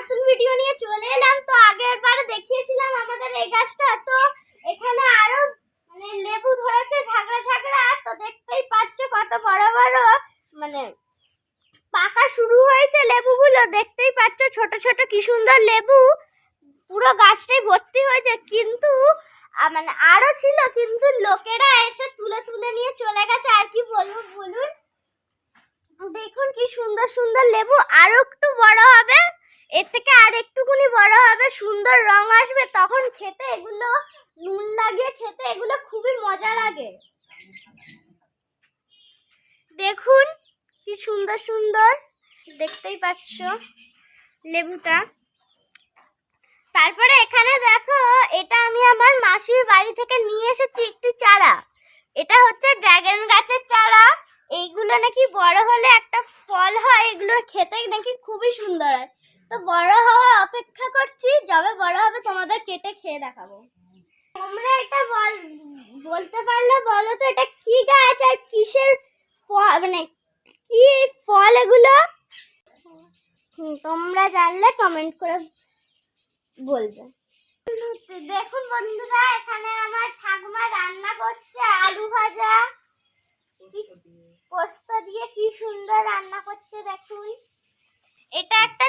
নতুন ভিডিও নিয়ে চলে এলাম। তো আগের বারে দেখিয়েছিলাম আমাদের এই গাছটা, তো এখানে আরো মানে লেবু ধরেছে ঝাগড়া ঝাগড়া। তো দেখতেই পাচ্ছ কত বড় বড় মানে পাকা শুরু হয়েছে লেবুগুলো। দেখতেই পাচ্ছ ছোট ছোট কি সুন্দর লেবু, পুরো গাছটাই ভর্তি হয়েছে। কিন্তু মানে আরো ছিল, কিন্তু লোকেরা এসে তুলে তুলে নিয়ে চলে গেছে। আর কি বলবো বলুন, দেখুন কি সুন্দর সুন্দর লেবু। আরো একটু বড় হবে, এর থেকে আর একটুকুনি বড় হবে, সুন্দর রং আসবে, তখন খেতে এগুলো নুন লাগিয়ে খেতে এগুলো খুবই মজা লাগে। দেখুন কি সুন্দর সুন্দর, দেখতেই পাচ্ছ লেবুটা। তারপরে এখানে দেখো, এটা আমি আমার মাসির বাড়ি থেকে নিয়ে এসেছি একটি চারা। এটা হচ্ছে ড্রাগন গাছের চারা। এইগুলো নাকি বড় হলে একটা ফল হয়, এগুলো খেতে নাকি খুবই সুন্দর হয়। তো বড় হওয়ার অপেক্ষা করছি, যবে বড় হবে তোমাদের কেটে খেয়ে দেখাবো। তোমরা এটা বলতে পারলে বলো তো, এটা কি গাছ আর কিসের মানে কি ফল এগুলো? তোমরা জানলে কমেন্ট করে বলবে। দেখুন বন্ধুরা, এখানে আমার ঠাকুমা রান্না করছে আলু ভাজা পোস্ত দিয়ে, কি সুন্দর রান্না করছে দেখুন। এটা একটা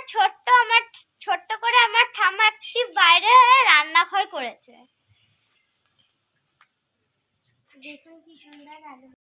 ছোট্ট করে আমার ঠাম্মা একটি বাইরে রান্নাঘর করেছে। দেখুন কি সুন্দর আলু